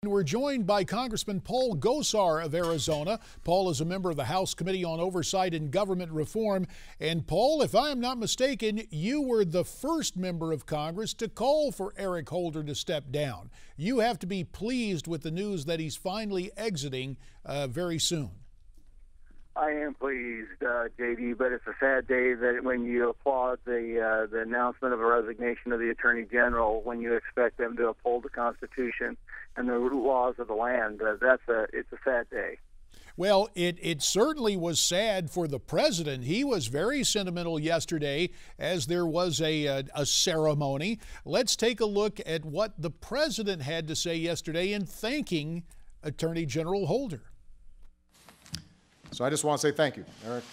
We're joined by Congressman Paul Gosar of Arizona. Paul is a member of the House Committee on Oversight and Government Reform. And Paul, if I am not mistaken, you were the first member of Congress to call for Eric Holder to step down. You have to be pleased with the news that he's finally exiting very soon. I am pleased, JD, but it's a sad day that when you applaud the announcement of a resignation of the Attorney General, when you expect them to uphold the Constitution and the laws of the land. It's a sad day. Well, it certainly was sad for the president. He was very sentimental yesterday as there was a ceremony. Let's take a look at what the president had to say yesterday in thanking Attorney General Holder. So I just want to say thank you, Eric.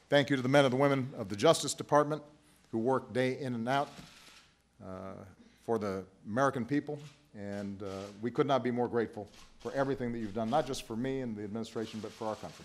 Thank you to the men and the women of the Justice Department who work day in and out for the American people. And we could not be more grateful for everything that you've done, not just for me and the administration, but for our country.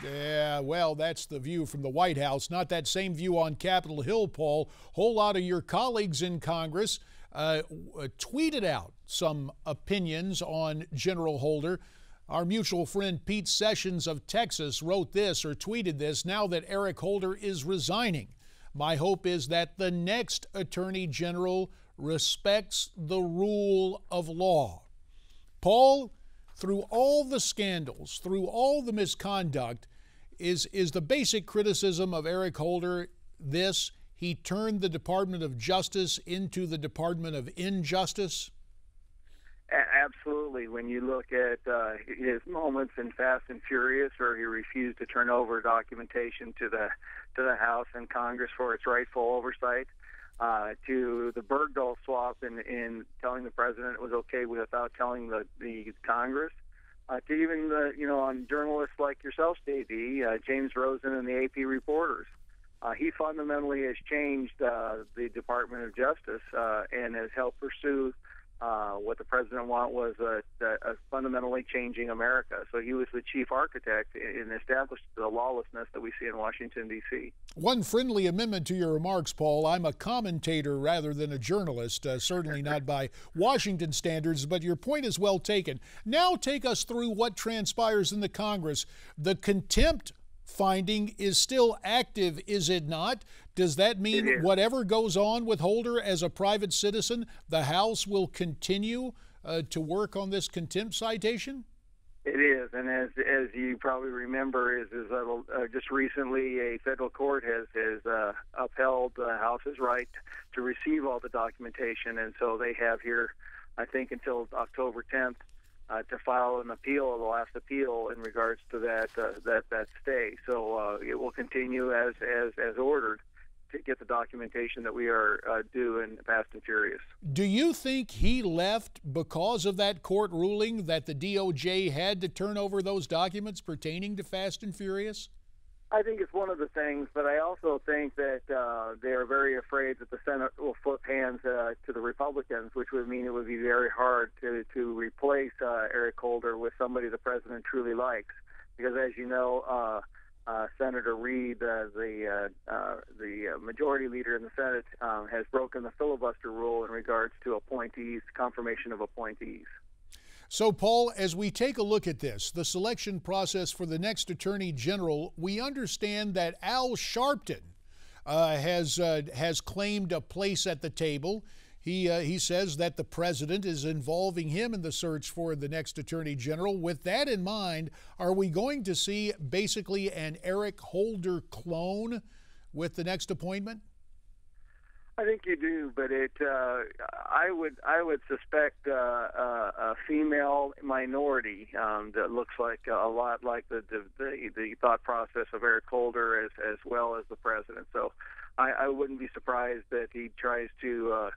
Yeah, well, that's the view from the White House, not that same view on Capitol Hill, Paul. Whole lot of your colleagues in Congress tweeted out some opinions on General Holder. Our mutual friend Pete Sessions of Texas wrote this or tweeted this: now that Eric Holder is resigning, my hope is that the next Attorney General respects the rule of law. Paul, through all the scandals, through all the misconduct, is the basic criticism of Eric Holder this: he turned the Department of Justice into the Department of Injustice? Absolutely. When you look at his moments in Fast and Furious, where he refused to turn over documentation to the House and Congress for its rightful oversight, to the Bergdahl swap in telling the president it was okay without telling the Congress, to even on journalists like yourself, JD, James Rosen and the AP reporters. He fundamentally has changed the Department of Justice and has helped pursue what the president was fundamentally changing America. So he was the chief architect in establishing the lawlessness that we see in Washington, D.C. One friendly amendment to your remarks, Paul. I'm a commentator rather than a journalist, certainly not by Washington standards, but your point is well taken. Now take us through what transpires in the Congress. The contempt finding is still active, is it not? Does that mean whatever goes on with Holder as a private citizen, the House will continue to work on this contempt citation? It is, and as you probably remember, just recently a federal court has upheld the House's right to receive all the documentation, and so they have here, I think, until October 10th. To file an appeal, the last appeal in regards to that stay. So it will continue as ordered to get the documentation that we are due in Fast and Furious. Do you think he left because of that court ruling that the DOJ had to turn over those documents pertaining to Fast and Furious? I think it's one of the things, but I also think that they are very afraid that the Senate will flip hands to the Republicans, which would mean it would be very hard to replace Eric Holder with somebody the president truly likes. Because as you know, Senator Reid, the majority leader in the Senate, has broken the filibuster rule in regards to appointees, confirmation of appointees. So, Paul, as we take a look at this, the selection process for the next Attorney General, we understand that Al Sharpton has claimed a place at the table. He says that the president is involving him in the search for the next Attorney General. With that in mind, are we going to see basically an Eric Holder clone with the next appointment? I think you do, but I would suspect a female minority that looks like a lot like the thought process of Eric Holder as well as the president. So I wouldn't be surprised that he tries to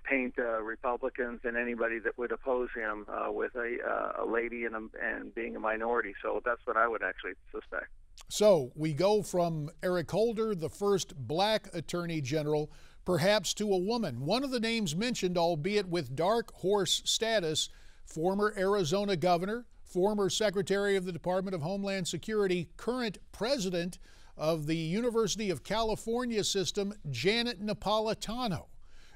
paint Republicans and anybody that would oppose him with a lady and being a minority. So that's what I would actually suspect. So we go from Eric Holder, the first black Attorney General, perhaps to a woman. One of the names mentioned, albeit with dark horse status, former Arizona governor, former Secretary of the Department of Homeland Security, current president of the University of California system, Janet Napolitano.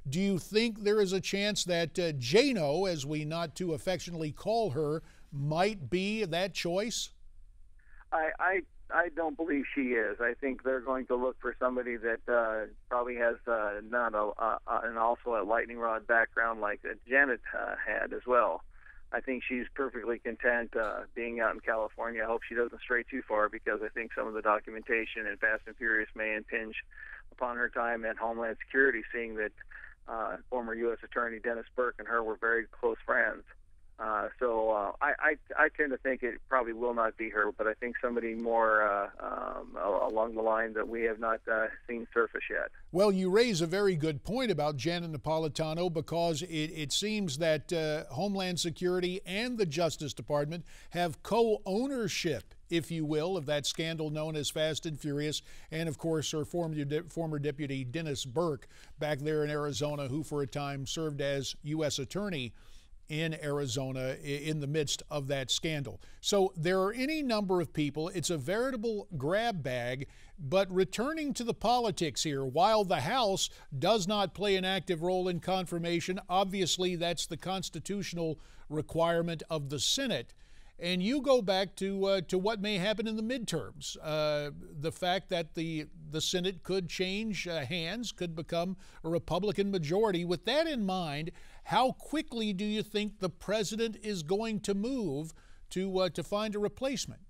Do you think there is a chance that Jano, as we not too affectionately call her, might be that choice? I don't believe she is. I think they're going to look for somebody that probably has not and also a lightning rod background like Janet had as well. I think she's perfectly content being out in California. I hope she doesn't stray too far, because I think some of the documentation in Fast and Furious may impinge upon her time at Homeland Security, seeing that former U.S. Attorney Dennis Burke and her were very close friends. So I tend to think it probably will not be her, but I think somebody more along the line that we have not seen surface yet. Well, you raise a very good point about Janet Napolitano, because it seems that Homeland Security and the Justice Department have co-ownership, if you will, of that scandal known as Fast and Furious, and of course her former deputy Dennis Burke back there in Arizona, who for a time served as U.S. Attorney in Arizona in the midst of that scandal. So there are any number of people. It's a veritable grab bag. But returning to the politics here, while the House does not play an active role in confirmation, obviously that's the constitutional requirement of the Senate. And you go back to what may happen in the midterms. The fact that the Senate could change hands, could become a Republican majority. With that in mind, how quickly do you think the president is going to move to find a replacement?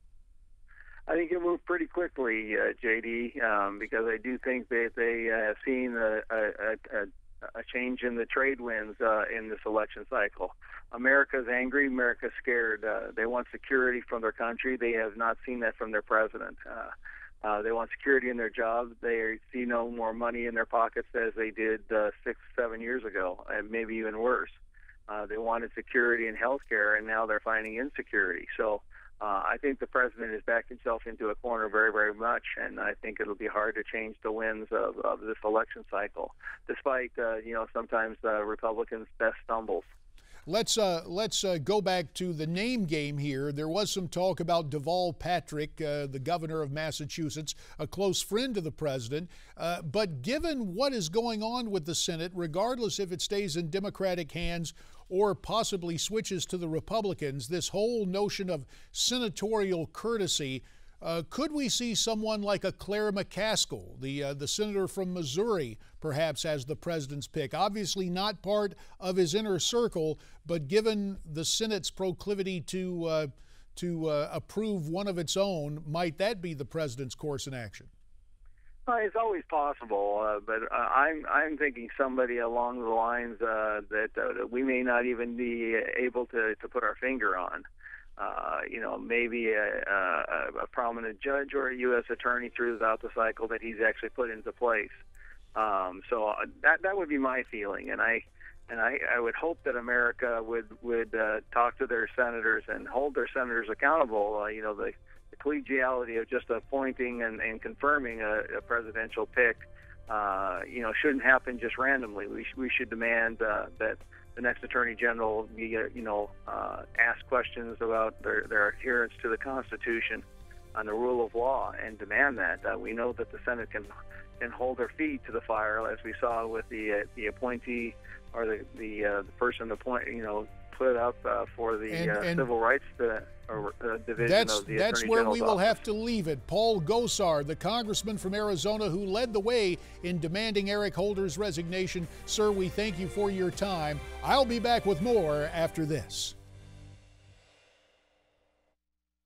I think it moved pretty quickly, J.D., because I do think that they have seen a change in the trade winds in this election cycle. America's angry. America's scared. They want security from their country. They have not seen that from their president. They want security in their jobs. They see no more money in their pockets as they did 6-7 years ago, and maybe even worse. They wanted security in health care, and now they're finding insecurity. So I think the president has backed himself into a corner very, very much, and I think it'll be hard to change the winds of this election cycle, despite, sometimes Republicans' best stumbles. Let's go back to the name game here. There was some talk about Deval Patrick, the governor of Massachusetts, a close friend to the president. But given what is going on with the Senate, regardless if it stays in Democratic hands or possibly switches to the Republicans, this whole notion of senatorial courtesy, could we see someone like a Claire McCaskill, the senator from Missouri, perhaps as the president's pick? Obviously not part of his inner circle, but given the Senate's proclivity to approve one of its own, might that be the president's course in action? It's always possible, but I'm thinking somebody along the lines that we may not even be able to put our finger on. Maybe a prominent judge or a U.S. attorney throughout the cycle that he's actually put into place. So that would be my feeling, and I would hope that America would talk to their senators and hold their senators accountable. The collegiality of just appointing and confirming a presidential pick, shouldn't happen just randomly. We should demand that the next Attorney General be, ask questions about their adherence to the Constitution and the rule of law, and demand that. We know that the Senate can hold their feet to the fire, as we saw with the appointee or the person put up for the civil rights division of the Attorney General's That's where we will office. have to leave it. Paul Gosar, the congressman from Arizona who led the way in demanding Eric Holder's resignation. Sir, we thank you for your time. I'll be back with more after this.